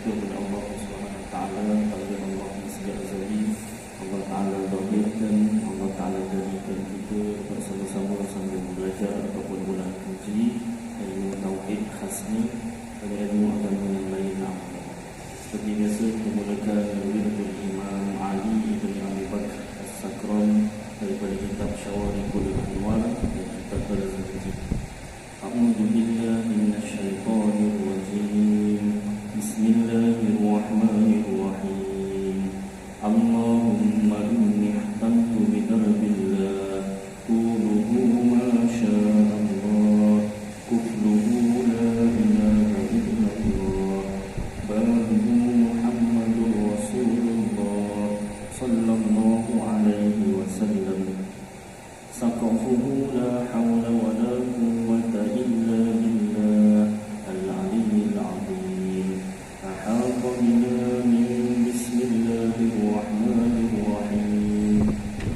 bersyukur kepada Allah Subhanahu wa taala, kepada Allah yang sejak azali Allah taala doakan, Allah taala jadikan kita untuk sama-sama sambil belajar ataupun bulan kaji ilmu tauhid khasnya dan ilmu agama yang lain. Seperti biasa kita mulakan dari Imam Ali bin Abi Bakar As-Sakran daripada kitab Syawarihul Anwar dan kitab Al-Zazi. A'udzu billahi minasyaitonir rajim. Bismillahirrahmanirrahim. Allahumma inni ihtamtu bi darbillah quluhu ma syaa Allah kufluhu la ilaha illallah babu Muhammadur Rasulullah sallallahu alaihi wasallam saqafuhu la hawla wa la quwwata illa billah al-aliyyil azim ahata bina min bismillahirrahmanirrahim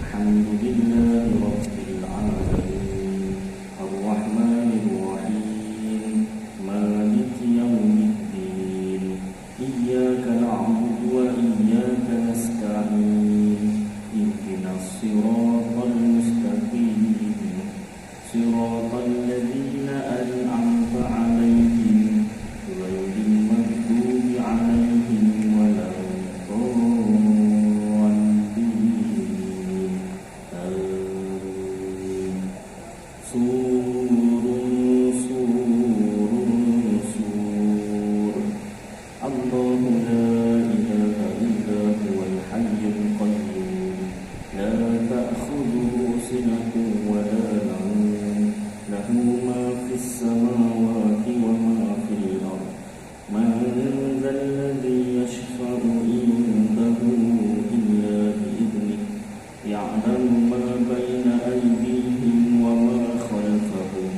alhamdulillahi rabbil alamin arrahmanir rahim maliki yaumiddin iyyaka na'budu wa iyyaka nasta'in ihdinas siratal mustaqim siratal ladzina an'amta 'alaihim ghairil maghdubi 'alaihim waladdallin. Amin. Sur Allahu la ilaha illa huwal hayyul qayyum la ta'khudhuhu sinatun wa la nawm lahu ma fis samawati wa ma fil ardh man dhal ladzi yashfa'u indahu illa bi'idhnihi ya'lamu ma bayna aydihim wa ma khalfahum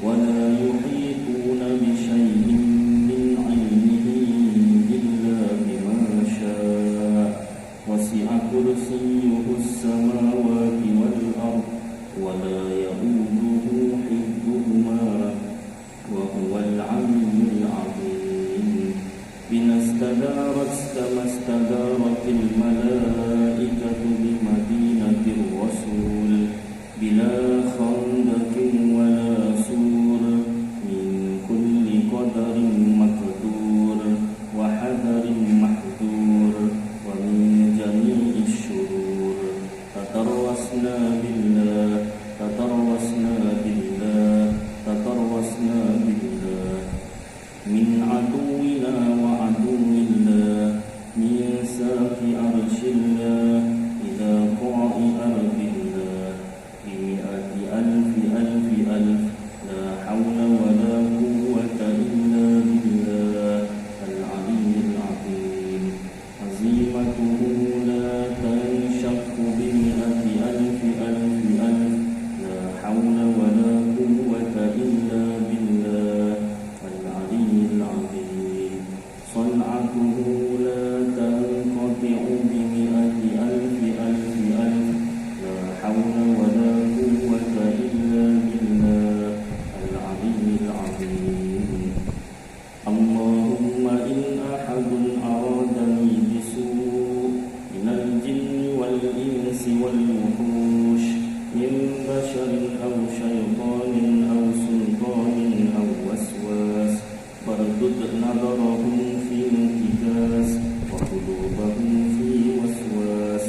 wa la yuhituna bi shay'in min 'ilmihi illa bima sha'a wasi'a kursiyyuhu as-samawati wal ardh wa la ya'uduhu hifdhuhuma wa huwal 'aliyyul 'azim binastadarat kamastadaratil malaikatu bi madinatir rasul bila khandaqin wala sur min kulli qadarin maqdur wa hadarin mahdur wa min jami'is syurur tatarwasna billah min aduwina wa aduwillah min safi arshillah ila qa'i ardillah bi mi'ati alfi alf la hawla wa la quwwata illa billah al-'aliyyil 'azim azimatuhu la tanshaqqu bi mi'ati alfi alf la hawla wa la quwwata illa billah al-'aliyyil 'azim san'atuhu la tanqati'u bi mi'ati alfi alf la hawla wa la quwwata illa billah al-'aliyyil 'azim Allahumma in ahadun aradani bisu' minal jinni wal insi wal wuhush min basharin aw syaitanin aw sultanin aw waswas fardud nadarahum fi intikas wa qulubahum fi waswas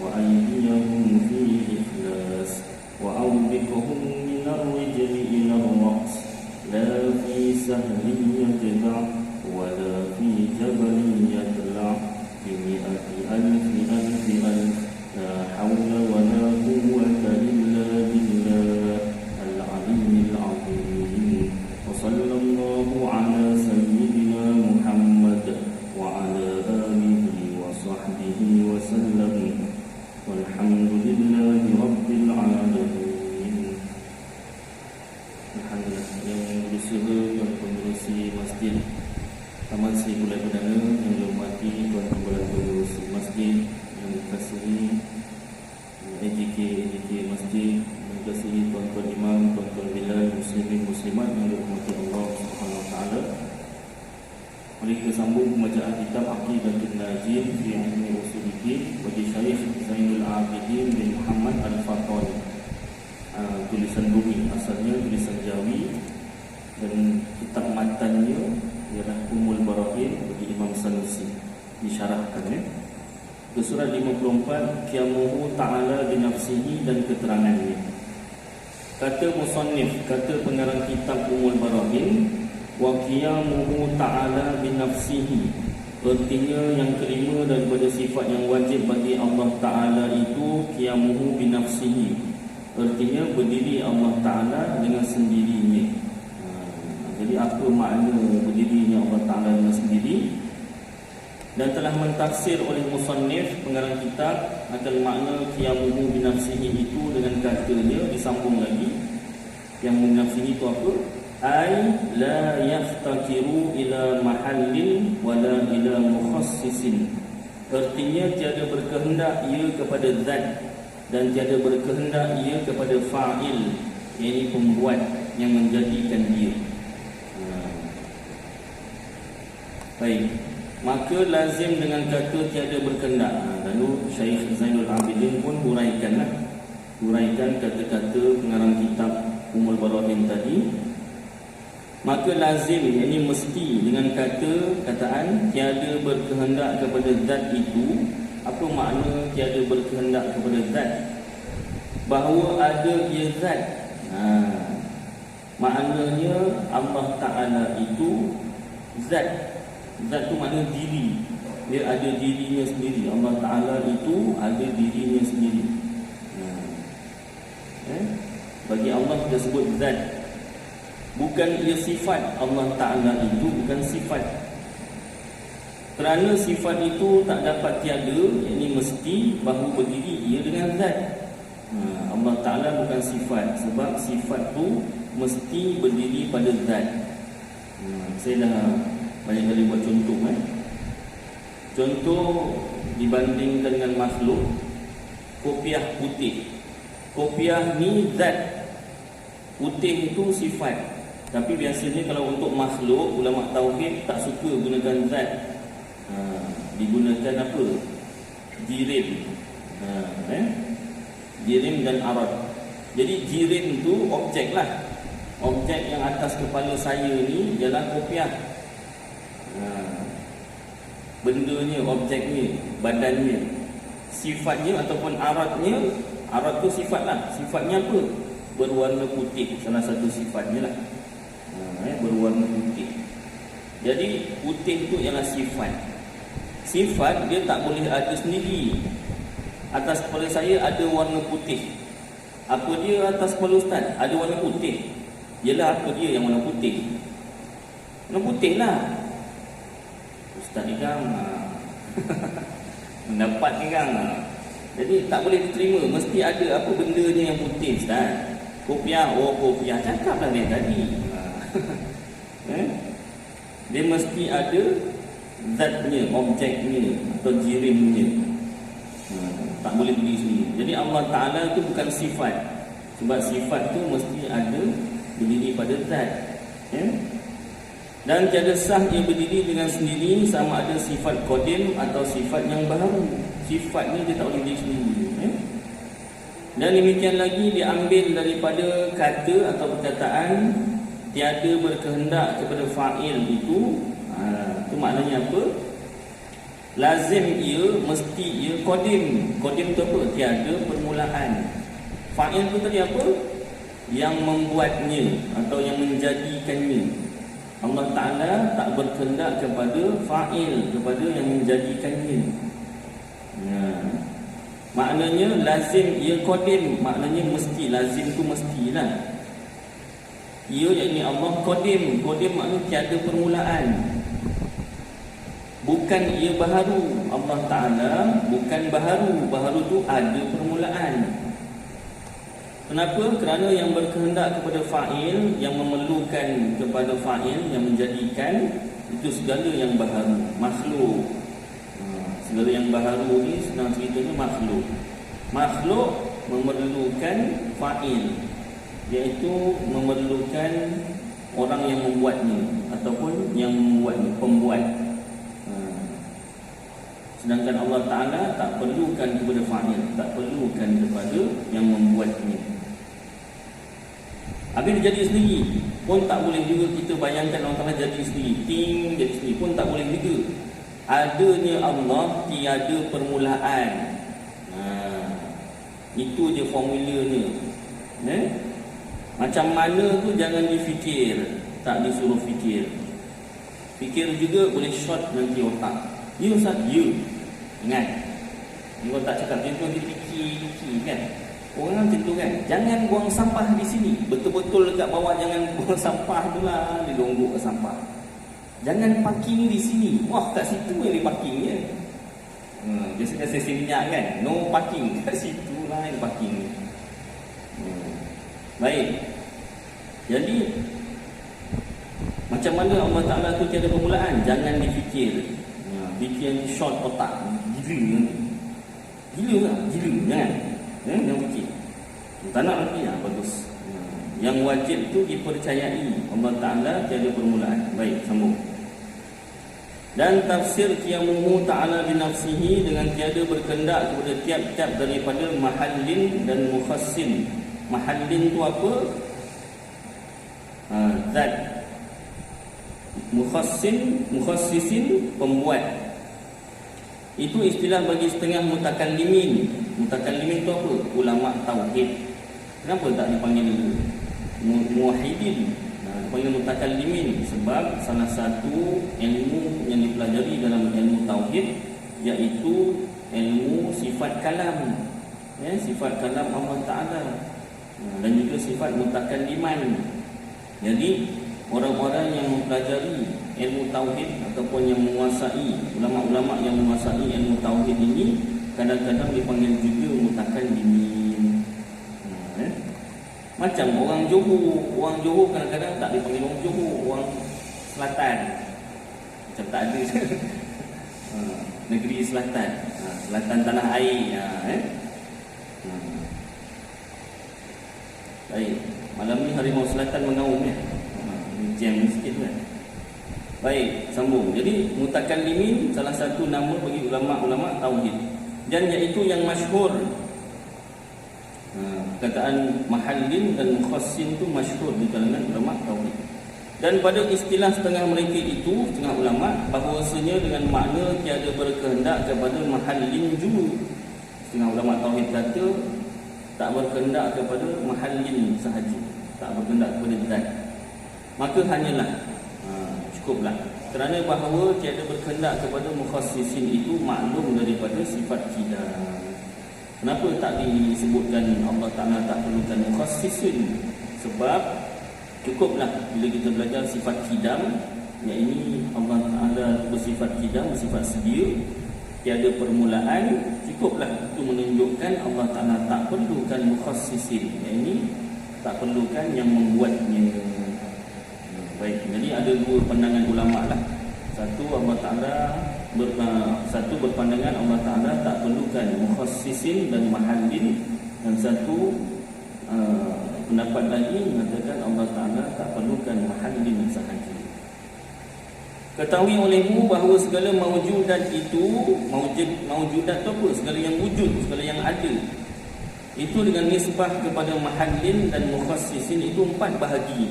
wa aydiyahum fi ikhlas wa awbiqhum min ar-rijli ila ar-ra's la fi sahli yajda' wa la fi jabali yadla' bi mi'ati alfi la hawla wa la quwwata illa billah al-'aliyyil 'azim wa sallallahu ala sayyidina Muhammad wa ala alihi wa sahbihi wa sallam walhamdulillahi rabbil 'alamin. Alhamdulillah yang disuruh yang pengurusi masjid Taman Sri Bulai Perdana yang dihormati tuan pengurusi masjid yang dikasihi AJK Masjid, yang dikasihi tuan-tuan imam, tuan-tuan bilal, muslimin muslimat yang dirahmati Allah Subhanahu wa taala. Mereka sambung pembacaan kitab Aqidatul Najim fi Ilmi Usuluddin bagi Syekh Zainul Abidin bin Muhammad Al-Fatani. Tulisan bumi, asalnya tulisan Jawi, dan kitab matannya ialah Ummul Barahin bagi Imam Sanusi, disyarahkan Ke surat 54, Qiyamuhu ta'ala binafsihi dan keterangannya. Kata musannif, kata pengarang kitab Ummul Barahin, wa qiyamuhu ta'ala binafsihi, artinya yang kelima daripada sifat yang wajib bagi Allah Ta'ala itu qiyamuhu binafsihi, artinya berdiri Allah Ta'ala dengan sendirinya. Jadi apa makna berdirinya Allah Ta'ala dengan sendiri? Dan telah mentafsir oleh musannif pengarang kitab akan makna qiyamuhu binafsihi itu dengan katanya, disambung lagi. Yang binafsihi itu apa? Ay la yaftakiru ila mahallin wala ila mukhassisin, artinya tiada berkehendak ia kepada zat dan tiada berkehendak ia kepada fa'il, iaitu pembuat yang menjadikan dia. Baik, maka lazim dengan kata tiada berkehendak. Lalu Syekh Zainul Abidin pun huraikan kata-kata pengarang kitab Ummul Barahin tadi. Maka lazim, ini mesti dengan kataan tiada berkehendak kepada zat itu. Apa makna tiada berkehendak kepada zat? Bahawa ada ia zat. Maknanya Allah Ta'ala itu zat. Zat itu makna diri. Dia ada dirinya sendiri. Allah Ta'ala itu ada dirinya sendiri. Bagi Allah kita sebut zat. Bukan ia sifat. Allah Ta'ala itu bukan sifat. Kerana sifat itu tak dapat tiada, ini mesti bahu berdiri ia dengan zat. Allah Ta'ala bukan sifat, sebab sifat tu mesti berdiri pada zat. Saya dah banyak kali buat contoh. Contoh dibandingkan dengan makhluk, kopiah putih. Kopiah ni zat, putih itu sifat. Tapi biasanya kalau untuk makhluk, ulama tauhid tak suka gunakan zat. Digunakan apa? Jirim. Jirim dan arad. Jadi jirim tu objek lah. Objek yang atas kepala saya ni ialah kopiah. Bendanya, objeknya, badannya, sifatnya ataupun aradnya. Arad tu sifat lah. Sifatnya apa? Berwarna putih. Salah satu sifatnya lah. Berwarna putih. Jadi putih tu ialah sifat. Sifat dia tak boleh ada sendiri. Atas kepala saya ada warna putih. Apa dia atas kepala ustaz? Ada warna putih. Ialah apa dia yang warna putih? Warna putih lah. Ustaz ni kan mendapat ni kan. Jadi tak boleh diterima. Mesti ada apa bendanya yang putih, ustaz. Kopiah, kopiah. Cakaplah dia tadi. Dia mesti ada zatnya, objeknya atau jirimnya. Tak boleh berdiri sendiri. Jadi Allah Ta'ala itu bukan sifat. Sebab sifat tu mesti ada berdiri pada zat. Dan tiada sah ia berdiri dengan sendiri, sama ada sifat qadim atau sifat yang baru. Sifat ni dia tak boleh berdiri sendiri. Dan demikian lagi diambil daripada kata atau perkataan tiada berkehendak kepada fa'il itu. Itu maknanya apa? Lazim ia, mesti ia qadim. Qadim tu apa? Tiada permulaan. Fa'il tu tadi apa? Yang membuatnya atau yang menjadikannya. Allah Ta'ala tak berkehendak kepada fa'il, kepada yang menjadikannya. Maknanya lazim ia qadim. Maknanya mesti. Lazim tu mestilah. Ia yakni Allah qadim. Qadim maknanya tiada permulaan. Bukan ia baharu. Allah Ta'ala bukan baharu. Baharu tu ada permulaan. Kenapa? Kerana yang berkehendak kepada fa'il, yang memerlukan kepada fa'il, yang menjadikan, itu segala yang baharu. Makhluk. Segala yang baharu ni senang ceritanya makhluk. Makhluk memerlukan fa'il, iaitu memerlukan orang yang membuatnya ataupun yang membuat, pembuat. Sedangkan Allah Ta'ala tak perlukan kepada fa'il, tak perlukan kepada yang membuatnya. Habis dia jadi sendiri pun tak boleh juga kita bayangkan Allah Ta'ala jadi sendiri, jadi sendiri pun tak boleh juga. Adanya Allah tiada permulaan. Itu je formulanya. Macam mana tu jangan difikir, tak disuruh fikir. Fikir juga boleh short nanti otak. Ya Ustaz, ya. Ingat, kalau tak cakap macam tu, dia fikir kan. Orang macam tu kan, jangan buang sampah di sini. Betul-betul dekat bawah jangan buang sampah tu lah. Dia longgok ke sampah. Jangan parking di sini. Wah, kat situ yang dia parking ya. Biasanya sesi minyak kan, no parking. Kat situ lah yang parking ni. Baik. Jadi macam mana Allah Ta'ala tu tiada permulaan? Jangan difikir. Fikir ni short otak. Gila tak? Gila. Jangan. Jangan fikir. Tak nak lagi. Bagus. Yang wajib tu dipercayai Allah Ta'ala tiada permulaan. Baik, sambung. Dan tafsir qiyamuhu ta'ala binafsihi dengan tiada berkendak kepada tiap-tiap daripada mahallin dan mukhassin. Mahallin tu apa? Zat. Mukhassisin, pembuat. Itu istilah bagi setengah mutakallimin. Mutakallimin tu apa? Ulama tauhid. Kenapa tak dipanggil muwahhidin? Dipanggil mutakallimin sebab salah satu ilmu yang dipelajari dalam ilmu tauhid iaitu ilmu sifat kalam. Sifat kalam Allah Ta'ala dan juga sifat mutakalliman. Jadi orang-orang yang mempelajari ilmu tauhid ataupun yang menguasai, ulama-ulama yang menguasai ilmu tauhid ini kadang-kadang dipanggil juga mutakallimin. Macam orang Johor kadang-kadang tak dipanggil orang Johor, orang Selatan. Macam tak ada negeri Selatan, Selatan tanah air. Baik, malam ni Harimau Selatan mengaum ya. Jam sikit kan. Baik, sambung. Jadi mutakallimin salah satu nama bagi ulama-ulama tauhid. Dan iaitu yang masyhur. Perkataan mahallin dan mukhassin tu masyhur di kalangan ulama tauhid. Dan pada istilah setengah mereka itu, setengah ulama, bahawasanya dengan makna tiada berkehendak kepada mahallin juga. Setengah ulama tauhid kata tak berkehendak kepada mahallin sahaja, tak berkehendak kepada zat. Maka hanyalah cukuplah. Kerana bahawa tiada berkehendak kepada mukhassisin itu maklum daripada sifat qidam. Kenapa tak disebutkan Allah Ta'ala tak perlukan mukhassisin? Sebab cukuplah bila kita belajar sifat qidam, iaitu Allah Ta'ala bersifat qidam, bersifat sedia, tiada permulaan. Cukuplah itu menunjukkan Allah Ta'ala tak perlukan mukhassisin, iaitu tak perlukan yang membuatnya. Baik, jadi ada dua pandangan ulama lah. Satu berpandangan Allah Ta'ala tak perlukan mukhassisin dan mahallin, dan satu pendapat lagi mengatakan Allah Ta'ala tak perlukan mahallin sahaja. Ketahui olehmu bahawa segala maujudat itu, maujudat itu apa? Segala yang wujud, segala yang ada, itu dengan nisbah kepada mahallin dan mukhassisin itu 4 bahagi.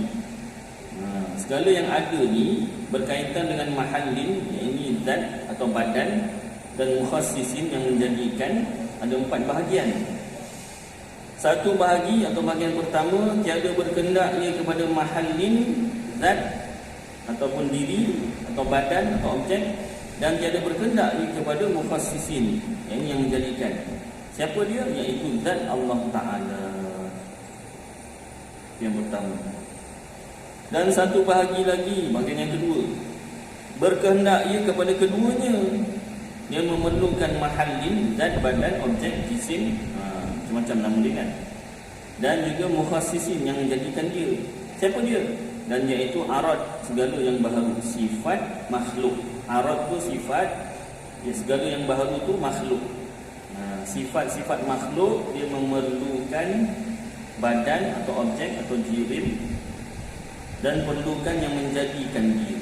Segala yang ada ni berkaitan dengan mahallin, iaitu zat atau badan, dan mukhassisin yang menjadikan, ada 4 bahagian. Satu bahagi atau bahagian pertama, tiada berkendak ia kepada mahallin, zat ataupun diri atau badan atau objek, dan tiada berkendak ia kepada mukhassisin, yang menjadikan. Siapa dia? Iaitu zat Allah Ta'ala. Yang pertama. Dan satu bahagi lagi, bahagian yang kedua, berkehendak ia kepada keduanya. Dia memerlukan mahallin, zat, badan, objek, jisim, macam nama dia kan. Dan juga mukhassisin yang menjadikan dia. Siapa dia? Dan iaitu arad, segala yang baharu, sifat makhluk. Arad tu sifat, segala yang baharu tu makhluk. Sifat-sifat makhluk dia memerlukan badan atau objek atau jirim, dan perlukan yang menjadikan dia.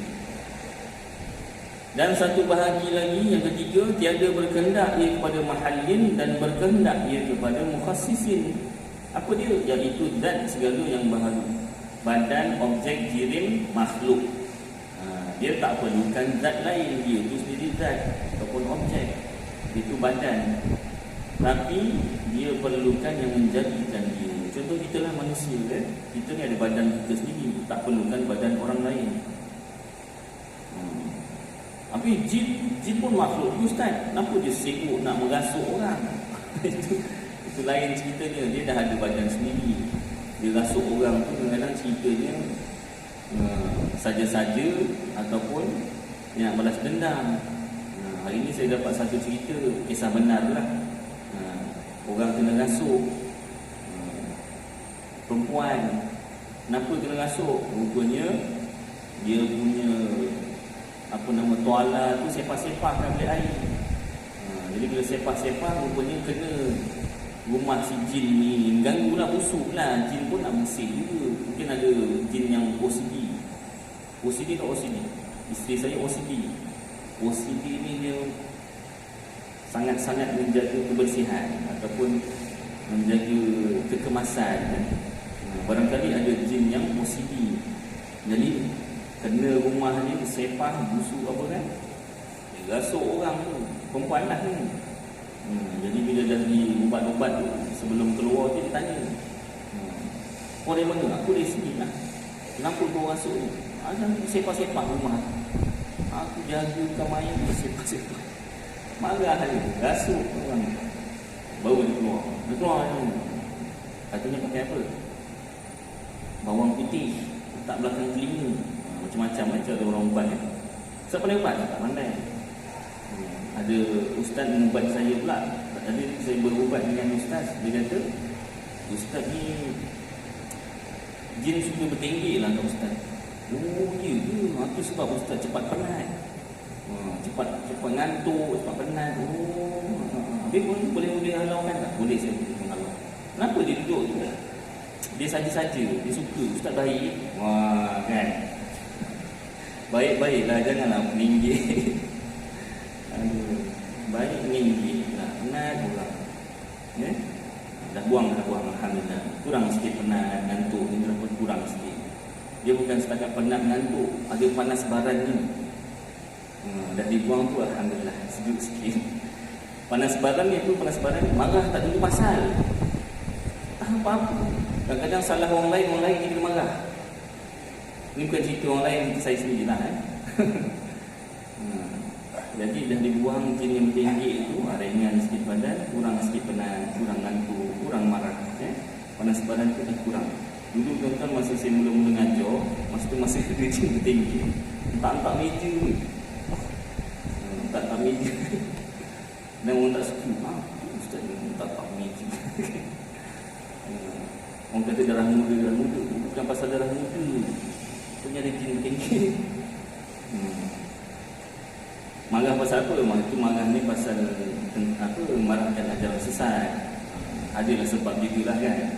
Dan satu bahagi lagi yang ketiga, tiada berkehendak ia kepada mahallin dan berkehendak ia kepada mukhassisin. Apa dia? Iaitu zat segala yang baharu, badan, objek, jirim, makhluk. Dia tak perlukan zat lain, dia itu sendiri zat ataupun objek, itu badan. Tapi dia perlukan yang menjadikan dia. Contoh kita lah manusia kan? Kita ni ada badan kita sendiri, tak perlukan badan orang lain. Tapi jin pun makhluk tu Ustaz. Kenapa dia sibuk nak merasuk orang? itu lain ceritanya. Dia dah ada badan sendiri. Dia rasuk orang tu kadang-kadang ceritanya saja-saja ataupun yang balas dendam. Hari ni saya dapat satu cerita, kisah benar lah. Orang kena rasuk perempuan. Kenapa kena rasuk? Rupanya dia punya tuala tu sepah-sepah kan beli air. Jadi bila sepah-sepah rupanya kena rumah si jin ni, ganggu lah, busuk lah. Jin pun nak bersih juga. Mungkin ada jin yang OCD. OCD tak OCD? Isteri saya OCD. OCD ni dia sangat-sangat menjaga kebersihan ataupun menjaga kekemasan kan? Barangkali ada jin yang OCD. Jadi kena rumah ni sepah, busuk apa kan, dia rasuk orang tu, perempuan lah ni. Jadi bila dah di ubat-ubat tu, sebelum keluar dia tanya, kau dari mana? Aku dari sini lah. Kenapa kau rasuk ni? Ada sepah-sepah rumah. Aku jaga kamayang sepah-sepah. Marah dia, rasuk orang. Baru dia keluar. Dia keluar ni. Katanya pakai apa? Bawang putih letak belakang telinga. Macam-macam cara orang ubat ni. Siapa pandai ubat? Tak pandai. Ada ustaz mengubat saya pula. Tadi saya berubat dengan ustaz. Dia kata, ustaz ni jin suka bertenggek lah kat ustaz. Oh ya ke? Itu sebab ustaz cepat penat. Cepat ngantuk, cepat penat. Dia pun boleh halau kan tak? Boleh saya boleh menghalau. Kenapa dia duduk tu? Dia saja-saja. Dia suka. Ustaz baik. Wah kan. Baik-baiklah, janganlah meninggi. Baik meninggi lah, penat orang. Dah buang alhamdulillah. Kurang sikit penat, ngantuk ni pun kurang sikit. Dia bukan setakat penat ngantuk, ada panas badan ni. Dah dibuang tu alhamdulillah, sejuk sikit. Panas badan ni marah tak tentu pasal. Tak apa-apa. Kadang-kadang salah orang lain dia kena marah. Ini bukan cerita orang lain, saya sendiri lah Jadi dah dibuang jin yang tinggi itu, ringan sikit badan, kurang sikit penat, kurang ngantuk, kurang marah Panas badan itu dah kurang. Dulu tuan-tuan masa saya mula-mula ngajar, masa tu masih ada jin tinggi, tak meja ni, tak meja. Dan orang tak suka, ustaz ni tak meja. Orang kata darah muda, bukan pasal darah muda, punya ada jin tinggi. Marah pasal apa? Itu marah ni pasal marahkan ajaran sesat. Adalah sebab gitulah kan.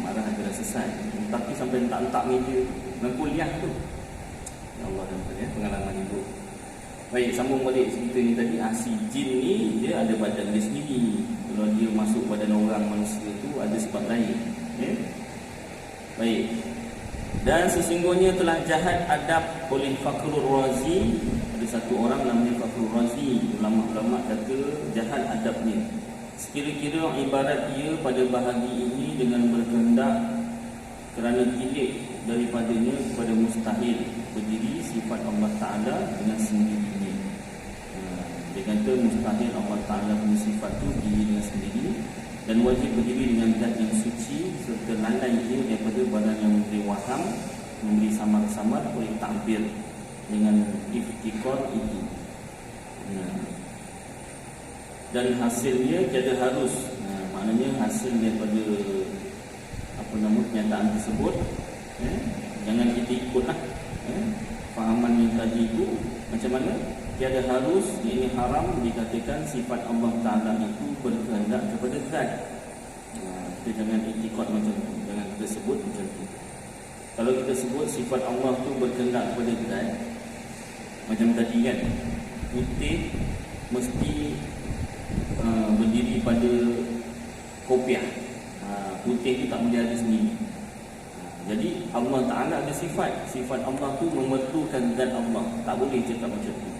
Marah ajaran sesat. Tapi sampai entak meja dan kuliah tu. Ya Allah, pengalaman hidup. Baik, sambung balik cerita ni tadi. Si jin ni dia ada badan dia sendiri. Kalau dia masuk badan orang manusia tu ada sebab lain. Baik. Dan sesungguhnya telah jahat adab oleh Fakhrul Razi. Ada satu orang namanya Fakhrul Razi. Ulama-ulama kata jahat adabnya. Sekira-kira ibarat ia pada bahagi ini dengan berkehendak kerana tilik daripadanya kepada mustahil berdiri sifat Allah Ta'ala dengan sendirinya. Dia kata mustahil Allah Ta'ala punya sifat tu diri dengan sendiri dan wajib berdiri dengan zat yang suci serta lalai ia daripada barang yang memberi waham, memberi samar-samar oleh ta'bir dengan iftikor itu. Dan hasilnya tiada harus. Maknanya hasil daripada kenyataan tersebut, jangan kita ikutlah fahaman yang tadi itu. Macam mana? Tiada harus, ini haram dikatakan sifat Allah Ta'ala itu berkehendak kepada zat. Kita jangan ikut macam tu, jangan kita sebut macam tu. Kalau kita sebut sifat Allah tu berkehendak kepada zat, macam tadi kan, putih mesti berdiri pada kopiah. Putih itu tak boleh ada sendiri. Jadi Allah Ta'ala ada sifat. Sifat Allah tu memerlukan zat Allah. Tak boleh cakap macam tu.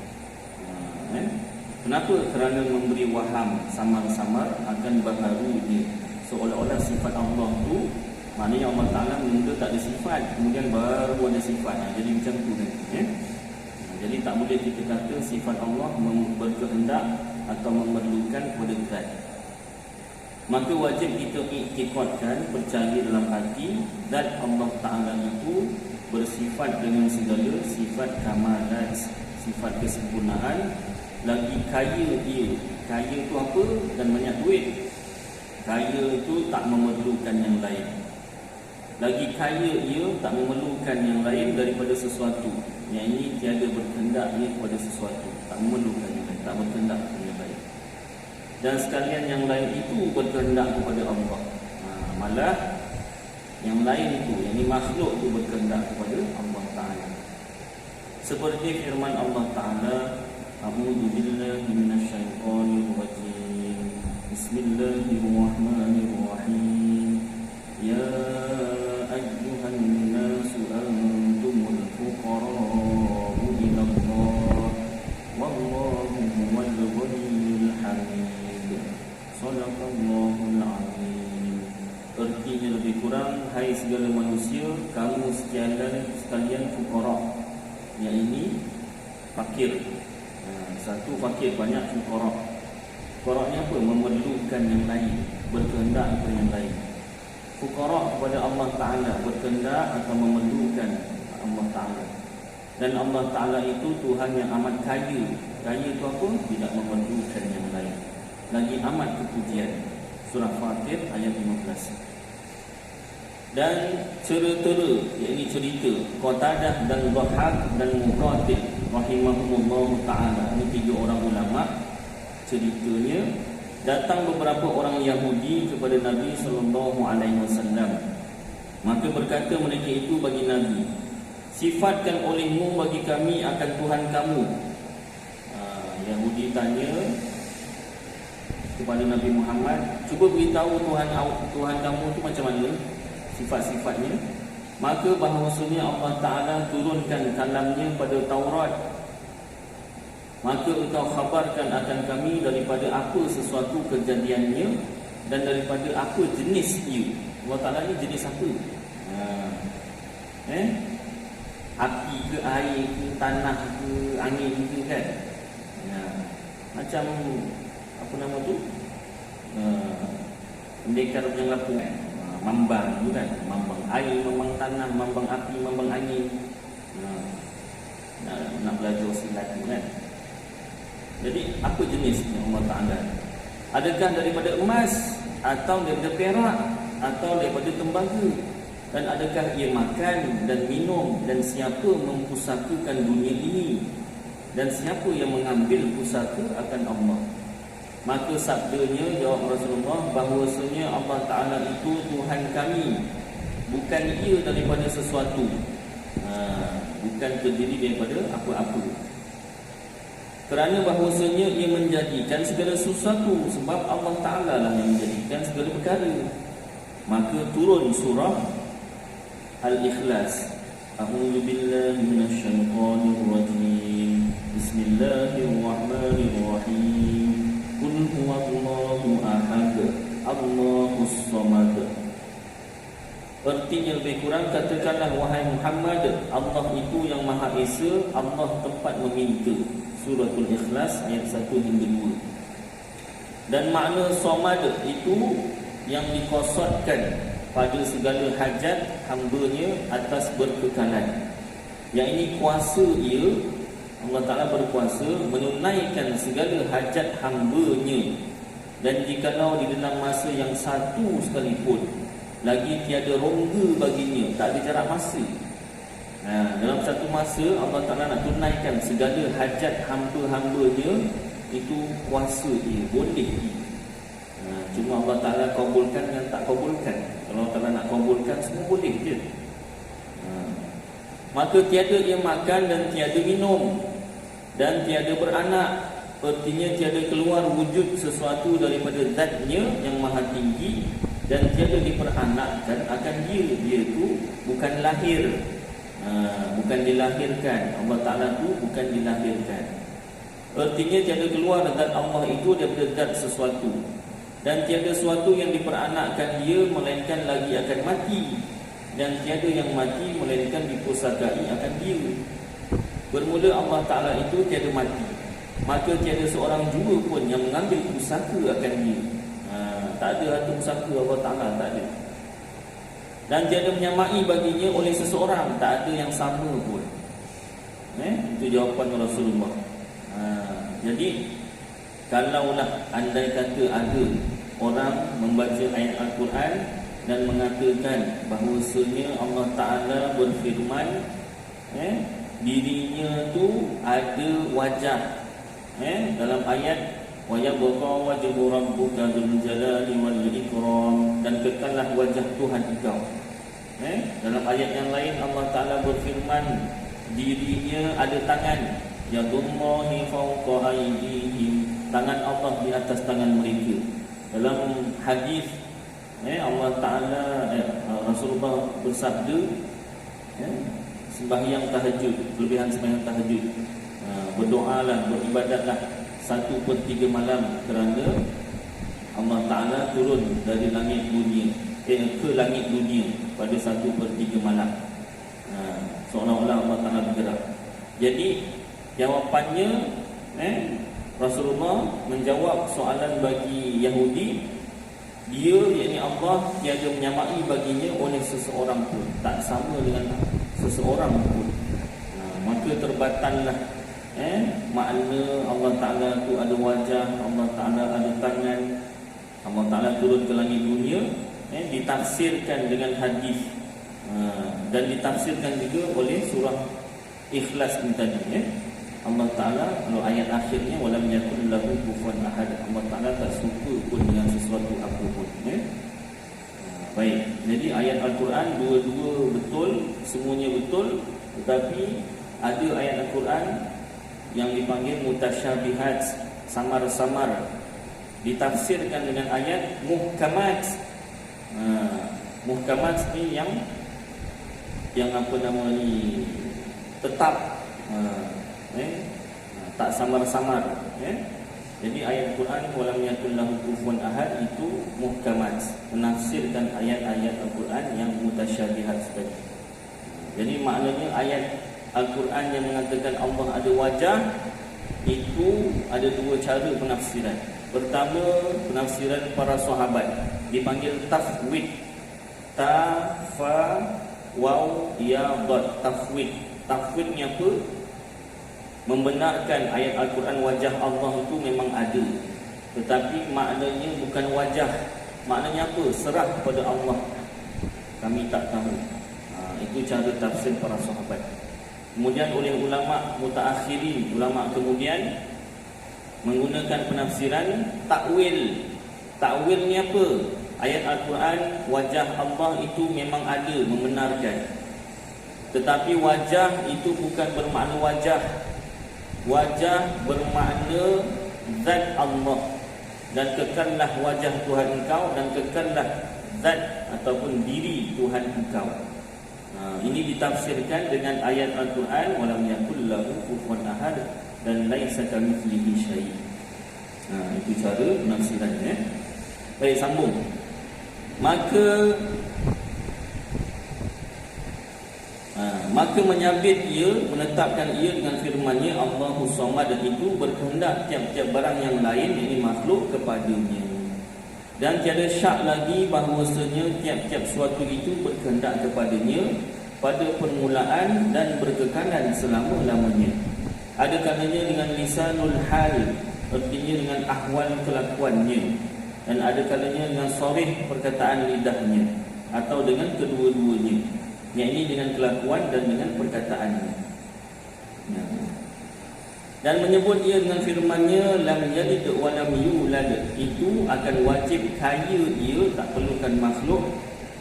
Kenapa? Kerana memberi waham samar-samar akan baharu dia. Seolah-olah sifat Allah tu, maknanya Allah Ta'ala mula tak ada sifat, kemudian baru ada sifat. Jadi macam tu nanti. Jadi tak boleh kita kata sifat Allah berkehendak atau memerlukan kepada zat. Maka wajib kita iktikadkan, percaya dalam hati zat Allah Ta'ala itu bersifat dengan segala sifat kamalat, sifat kesempurnaan. Lagi kaya dia. Kaya itu apa? Dan banyak duit. Kaya itu tak memerlukan yang lain. Lagi kaya ia tak memerlukan yang lain daripada sesuatu. Yang ini tiada berkehendak ia kepada sesuatu. Tak memerlukan yang lain, tak berkehendak kepada yang lain. Dan sekalian yang lain itu berkehendak kepada Allah. Malah yang lain itu, yang ini makhluk itu berkehendak kepada Allah Ta'ala. Seperti firman Allah Ta'ala, A'udzu billahi minasyaitonir rajim. Bismillahirrahmanirrahim. Ya ayyuhan nasu antumul fuqara'u ila Allah wallahu huwal ghaniyyul hamid. Shadaqallahul azim. Artinya lebih kurang, hai segala manusia, kamu sekalian fuqara. Yang ini fakir. Satu fakir, banyak fuqara. Fuqara ni apa? Memerlukan yang lain, berkehendak kepada yang lain. Fuqara kepada Allah Ta'ala, berkehendak atau memerlukan Allah Ta'ala. Dan Allah Ta'ala itu Tuhan yang amat kaya. Kaya itu apa? Tidak memerlukan yang lain. Lagi amat kepujian. Surah Fatir ayat 15. Dan cerita, iaitu cerita Qatadah dan Dhahak dan Muqatil rahimahumullah ta'ala. Ini tiga orang ulama. Ceritanya, datang beberapa orang Yahudi kepada Nabi SAW. Maka berkata mereka itu bagi Nabi, sifatkan olehmu bagi kami akan Tuhan kamu. Yahudi tanya kepada Nabi Muhammad, cuba beritahu Tuhan kamu itu macam mana, sifat-sifatnya. Maka bahawasanya Allah Ta'ala turunkan kalamnya pada Taurat. Maka engkau khabarkan akan kami daripada apa sesuatu kejadiannya dan daripada apa jenis ia. Allah Ta'ala ni jenis apa? Api ke, air ke, tanah ke, angin ke kan? Macam apa nama tu? Pendekar yang lapuk kan? Mambang tu kan? Mambang air, mambang tanah, mambang api, mambang angin. Nak belajar silat tu kan? Jadi apa jenisnya Allah Ta'ala? Adakah daripada emas, atau daripada perak, atau daripada tembaga? Dan adakah ia makan dan minum? Dan siapa mempusakakan dunia ini? Dan siapa yang mengambil pusaka akan Allah? Maka sabdanya, jawab Rasulullah, bahawasanya Allah Ta'ala itu Tuhan kami, bukan ia daripada sesuatu, bukan terdiri daripada apa-apa. Kerana bahawasanya ia menjadikan segala sesuatu, sebab Allah Ta'ala lah yang menjadikan segala perkara. Maka turun surah Al-Ikhlas. A'udzu billahi minasyaitonir rajim. Bismillahirrahmanirrahim. Qul huwallahu ahad, Allahus samad. Artinya lebih kurang, katakanlah wahai Muhammad, Allah itu yang Maha Esa, Allah tempat meminta. Suratul Ikhlas ayat 1 hingga 2. Dan makna samad itu yang dikosotkan pada segala hajat hamba-Nya atas berkekalan. Yang ini kuasa ia, Allah Ta'ala berkuasa menunaikan segala hajat hamba-Nya. Dan jikalau di dalam masa yang satu sekalipun, lagi tiada rongga baginya, tak ada jarak masa. Dalam satu masa Allah Ta'ala nak tunaikan segala hajat hamba-hamba-Nya, itu kuasa dia, boleh dia. Cuma Allah Ta'ala kabulkan dan tak kabulkan. Kalau Allah Ta'ala nak kabulkan, semua boleh je. Maka tiada ia makan dan tiada minum. dan tiada beranak, artinya tiada keluar wujud sesuatu daripada zatnya yang maha tinggi, dan tiada diperanakkan akan dia tu bukan lahir, bukan dilahirkan. Allah Ta'ala tu bukan dilahirkan, artinya tiada keluar zat Allah itu daripada zat sesuatu, dan tiada sesuatu yang diperanakkan dia melainkan lagi akan mati, dan tiada yang mati melainkan dipusakai akan dia. Bermula Allah Ta'ala itu tiada mati, maka tiada seorang jua pun yang mengambil pusaka akan dia. Tak ada harta pusaka Allah Ta'ala, tak ada. Dan tiada menyamai baginya oleh seseorang, tak ada yang sama pun. Itu jawapan Rasulullah. Jadi kalaulah andai kata ada orang membaca ayat Al-Quran dan mengatakan bahawasanya Allah Ta'ala berfirman, dirinya tu ada wajah, dalam ayat wa yabqa wajhu rabbuka dzul jalali wal ikram, dan kekallah wajah Tuhan engkau. Dalam ayat yang lain Allah Ta'ala berfirman dirinya ada tangan, yadullahi fawqa aydihim, tangan Allah di atas tangan mereka. Dalam hadis Allah Ta'ala Rasulullah bersabda, sembahyang tahajud, kelebihan sembahyang tahajud, berdoalah, beribadatlah 1/3 malam, kerana Allah Ta'ala turun dari langit dunia ke langit dunia pada 1/3 malam. Seolah-olah Allah Ta'ala bergerak. Jadi jawapannya, Rasulullah menjawab soalan bagi Yahudi, dia, yakni Allah, tiada menyamai baginya oleh seseorang pun, tak sama dengan seseorang pun. Maka terbatallah makna Allah Ta'ala tu ada wajah, Allah Ta'ala ada tangan, Allah Ta'ala turun ke langit dunia, ditafsirkan dengan hadis, dan ditafsirkan juga oleh surah Ikhlas ni tadi. Allah Ta'ala, kalau ayat akhirnya walam yakul lahu kufuwan ahad, Allah Ta'ala tak suka pun dengan sesuatu apa pun. Baik, jadi ayat Al-Quran dua-dua betul, semuanya betul, tetapi ada ayat Al-Quran yang dipanggil mutasyabihat, samar-samar, ditafsirkan dengan ayat muhkamat. Muhkamat ni yang apa nama ni, tetap, tak samar-samar. Jadi ayat Al-Quran walam yakul lahu kufuwan ahad itu muhkamat, menafsirkan ayat-ayat Al-Quran yang mutasyabihat tadi. Jadi maknanya ayat Al-Quran yang mengatakan Allah ada wajah, itu ada dua cara penafsiran. Pertama, penafsiran para sahabat dipanggil tafwid. Ta, fa, waw, ya, dad. Tafwid. Tafwid ni apa? Membenarkan ayat Al-Quran wajah Allah itu memang ada, tetapi maknanya bukan wajah. Maknanya apa? Serah pada Allah, kami tak tahu. Itu cara tafsir para sahabat. Kemudian oleh ulama mutaakhirin, ulama kemudian menggunakan penafsiran takwil. Takwil ni apa? Ayat Al-Quran wajah Allah itu memang ada, membenarkan, tetapi wajah itu bukan bermakna wajah. Wajah bermakna zat Allah, dan kekallah wajah Tuhan engkau, dan kekallah zat ataupun diri Tuhan engkau. Ini ditafsirkan dengan ayat Al-Quran walam yakul lahu kufuwan ahad dan laisa kamitslihi syai'. Itu cara penafsirannya. Baik, sambung. Maka menyabit ia, menetapkan ia dengan firman-Nya Allahus Samad, itu berkehendak tiap-tiap barang yang lain, ini makhluk, kepadanya. Dan tiada syak lagi bahawasanya tiap-tiap suatu itu berkehendak kepadanya pada permulaan dan berkekalan selama-lamanya. Ada kalanya dengan lisanul hal, artinya dengan ahwal kelakuannya, dan ada kalanya dengan sharih perkataan lidahnya, atau dengan kedua-duanya, yakni dengan kelakuan dan dengan perkataannya. Dan menyebut ia dengan firman-Nya lam yalid wa lam yulad, itu akan wajib kaya ia, tak perlukan makhluk,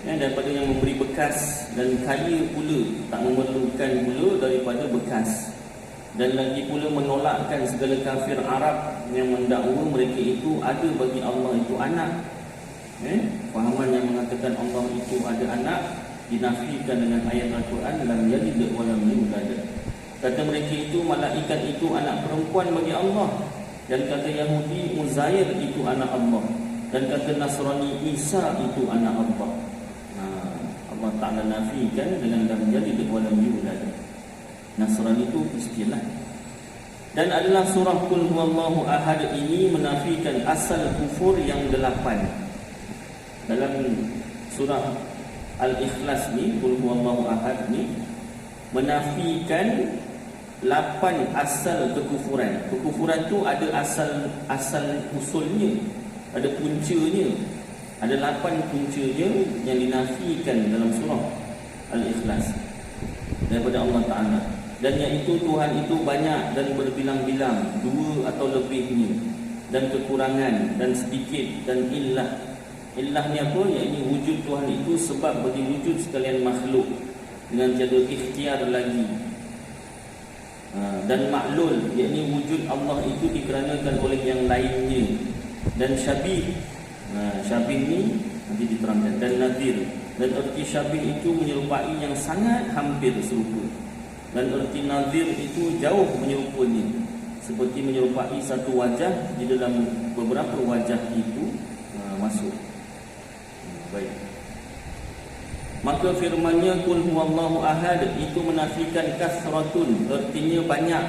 daripada yang memberi bekas, dan kaya pula, tak memerlukan pula daripada bekas. dan lagi pula menolakkan segala kafir Arab yang mendakwa mereka itu ada bagi Allah itu anak. Fahaman yang mengatakan Allah itu ada anak dinafikan dengan ayat Al-Quran, lam yalid wa lam yulad. Kata mereka itu malaikat itu anak perempuan bagi Allah, dan kata Yahudi Uzair itu anak Allah, dan kata Nasrani Isa itu anak Allah. Allah Ta'ala nafikan dengan lam yalid wa lam yulad. Nasrani itu istilah. Dan adalah surah Qul Huwallahu Ahad ini menafikan asal kufur yang 8. Dalam surah Al-Ikhlas ni, Qul Huwallahu Ahad ni menafikan 8 asal kekufuran. Kekufuran tu ada asal usulnya, ada puncanya. Ada 8 puncanya yang dinafikan dalam surah Al-Ikhlas daripada Allah Ta'ala. Dan iaitu Tuhan itu banyak dan berbilang-bilang, 2 atau lebihnya, dan kekurangan dan sedikit, dan illah. Illah ni apa? Iaitu wujud Tuhan itu sebab bagi wujud sekalian makhluk dengan tiada ikhtiar lagi. Dan maklul, iaitu wujud Allah itu dikeranakan oleh yang lainnya. Dan syabih, syabih ni nanti diterangkan. Dan nadir, dan erti syabih itu menyerupai yang sangat hampir serupa. Dan erti nazir itu jauh menyerupanya, seperti menyerupai satu wajah di dalam beberapa wajah itu masuk. Baik. Maka firman-Nya Qul Huwallahu Ahad itu menafikan kasratun, artinya banyak.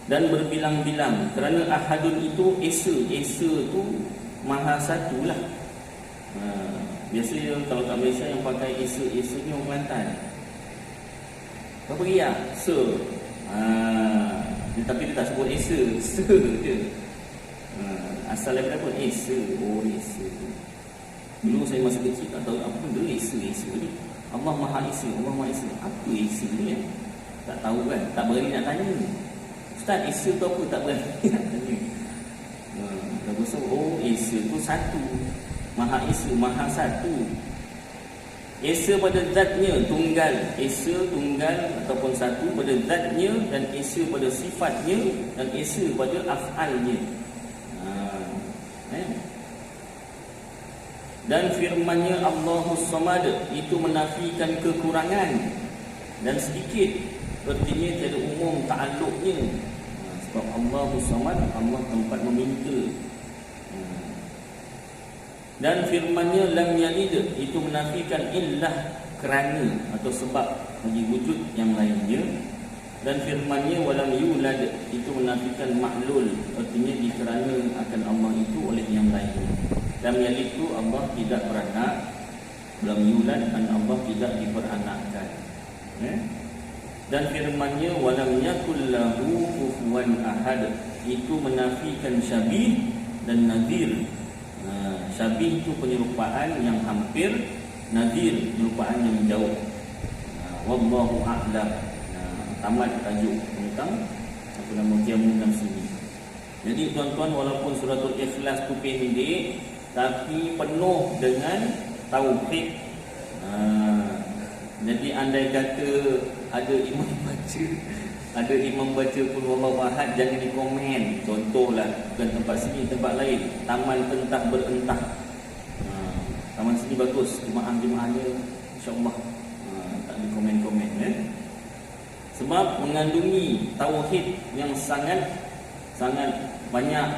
Dan berbilang-bilang, kerana ahadun itu esa. Esa tu maha satu lah. Biasanya kalau kat Malaysia yang pakai esa ni orang Kelantan. Apa dia? Tapi dia tak sebut esa. Dia asal daripada apa? Esa. Oh, esa. Dulu saya masa kecil tak tahu apa benda esa ni. Allah Maha Esa, Allah Maha Esa. Apa esa ni? Tak tahu kan? Tak berani nak tanya. Ustaz, esa tu apa? Tak berani nak tanya. Dah besar, oh esa tu satu. Maha Esa, Maha satu. Esa pada zatnya tunggal, esa tunggal ataupun satu pada zatnya, dan esa pada sifatnya, dan esa pada af'alnya. Dan firman-Nya Allahus Samad itu menafikan kekurangan dan sedikit, artinya tiada umum ta'alluqnya. Sebab Allahus Samad, Allah tempat meminta. Dan firman-Nya lam yalid itu menafikan illah, kerana atau sebab bagi wujud yang lainnya. Dan firman-Nya walam yulad itu menafikan maklul, artinya dikerana akan Allah itu oleh yang lainnya. Lam yalid itu Allah tidak beranak, lam yulad dan Allah tidak diperanakkan. Dan firman-Nya walam yakul lahu kufuwan ahad itu menafikan syabih dan nadir. Syabih itu penyerupaan yang hampir, nadir penyerupaan yang jauh. Wallahu a'lam. Tamat tajuk tentang apa nama Qiyamun dalam sini. Jadi tuan-tuan, walaupun suratul Ikhlas tu pendek tapi penuh dengan tauhid. Jadi andai kata ada imam baca Qul Huwallahu Ahad, jangan di komen. Contohlah, bukan tempat sini, tempat lain, taman pentah berentah. Taman sini bagus, jemaah-jemaahnya insya-Allah tak di komen-komen. Sebab mengandungi tauhid yang sangat banyak.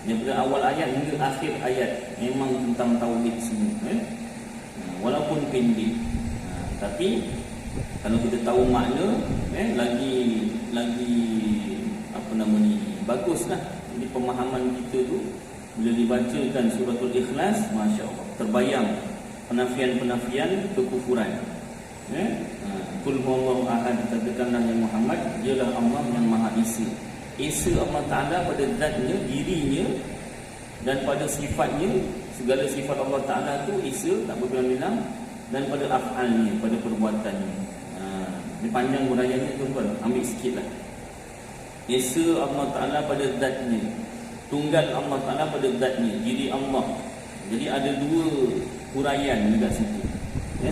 Daripada awal ayat hingga akhir ayat memang tentang tauhid semua. Walaupun pendek, tapi kalau kita tahu makna, lagi apa nama ni, baguslah. Jadi pemahaman kita tu bila dibacakan suratul Ikhlas, masya-Allah, terbayang penafian-penafian kekufuran. Qul Huwallahu Ahad, katakanlah ya Muhammad, dialah Allah yang Maha Esa. Esa Allah Ta'ala pada zatnya, dirinya, dan pada sifatnya. Segala sifat Allah Ta'ala tu esa, tak berbilang-bilang. Dan pada af'alnya, pada perbuatannya. Ini panjang huraiannya tuan-tuan, ambil sikit lah. Esa Allah Ta'ala pada zatnya, tunggal Allah Ta'ala pada zatnya, diri Allah. Jadi ada 2 huraian dekat situ,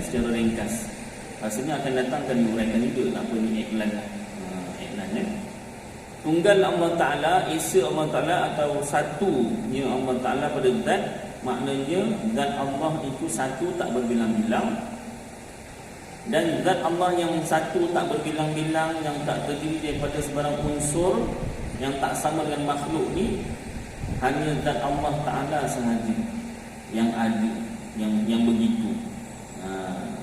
secara ringkas. Rasanya akan datang akan diuraikan juga apa ni iklan lah. Iklan ya. Tunggal Allah Ta'ala, Esa Allah Ta'ala atau satunya Allah Ta'ala pada zat, maknanya zat Allah itu satu tak berbilang-bilang. Dan zat Allah yang satu tak berbilang-bilang, yang tak terdiri daripada sebarang unsur, yang tak sama dengan makhluk ni, hanya zat Allah Ta'ala sahaja yang ada, yang begitu.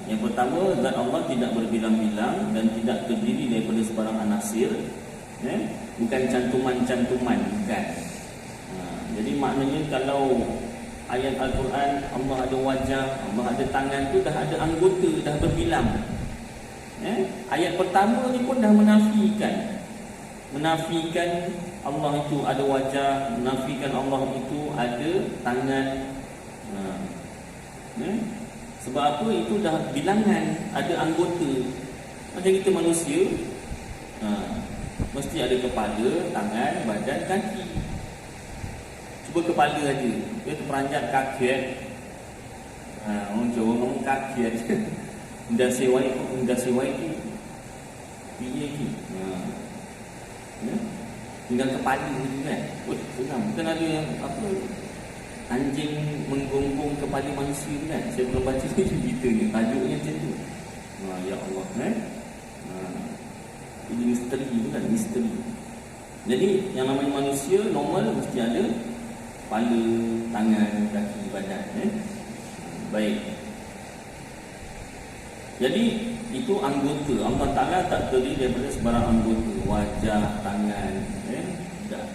Yang pertama, zat Allah tidak berbilang-bilang dan tidak terdiri daripada sebarang anasir, bukan cantuman-cantuman, bukan. Jadi maknanya kalau ayat Al-Quran Allah ada wajah, Allah ada tangan tu dah ada anggota, dah berbilang. Ayat pertama ni pun dah menafikan Allah itu ada wajah, menafikan Allah itu ada tangan. Sebab apa? Itu dah bilangan, ada anggota. Macam kita manusia, mesti ada kepala, tangan, badan, kaki. Cuba kepala aja, dia terperanjat kaki. Orang Jawa ngomong kaki aja. Dah sewai ki. Piye ki. Tinggal kepala je kan. Senang. Bukan ada yang apa, anjing menggonggong kepala manusia kan. Saya belum baca tu cerita ni. Tajuknya macam tu. Ya Allah ini misteri bukan? Misteri. Jadi yang namanya manusia normal mesti ada kepala, tangan, kaki, badan. Baik. Jadi itu anggota. Allah Ta'ala tak terdiri daripada sebarang anggota, wajah, tangan. Tak.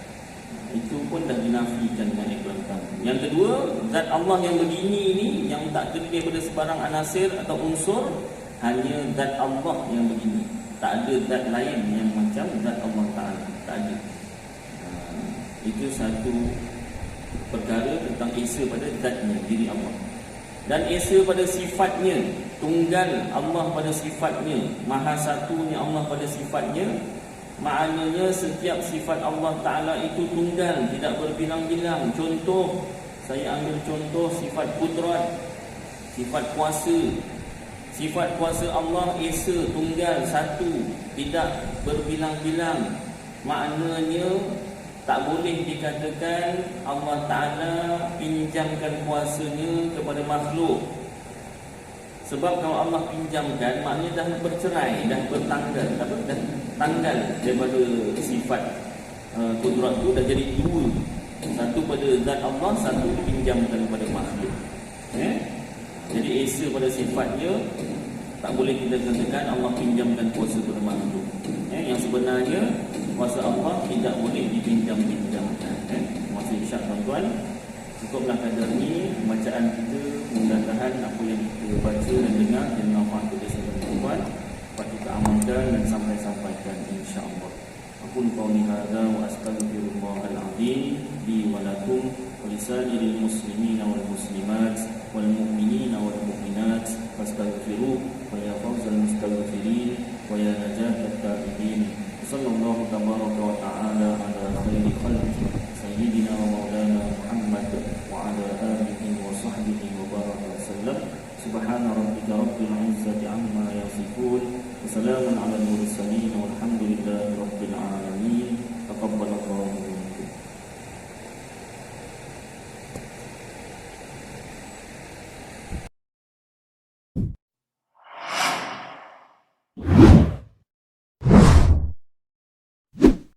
Itu pun dah dinafikan dengan iklan pertama. Yang kedua, zat Allah yang begini ni, yang tak terdiri daripada sebarang anasir atau unsur, hanya zat Allah yang begini. Tak ada zat lain yang macam zat Allah Ta'ala. Tak ada. Itu satu perkara tentang Esa pada zatnya, diri Allah. Dan Esa pada sifatnya, tunggal Allah pada sifatnya, maha satunya Allah pada sifatnya. Maknanya setiap sifat Allah Ta'ala itu tunggal, tidak berbilang-bilang. Contoh, saya ambil contoh sifat kudrat, sifat kuasa. Sifat kuasa Allah Esa, tunggal, satu, tidak berbilang-bilang. Maknanya tak boleh dikatakan Allah Ta'ala pinjamkan kuasanya kepada makhluk. Sebab kalau Allah pinjamkan, maknanya dah bercerai, dah bertanggal, dah tanggal daripada sifat kudrat tu, dah jadi dua. Satu pada zat Allah, satu dipinjamkan kepada makhluk. Jadi Esa pada sifatnya, tak boleh kita katakan Allah pinjamkan kuasa kepada makhluk. Yang sebenarnya kuasa Allah tidak boleh dipinjam-pinjamkan. Masih insya tuan-tuan, cukuplah kadar ini bacaan kita. Mudah-mudahan apa yang kita baca dan dengar dan manfaat kepada semua tuan-tuan dapat kita amalkan dan sampaikan insya-Allah. Aku qauli hadza wa astaghfirullahal azim li wa lakum wa lisairil muslimina wal muslimat wal mu'minina wal mu'minat fastaghfiruhu wa ya fawzal mustaghfirin wa ya najatat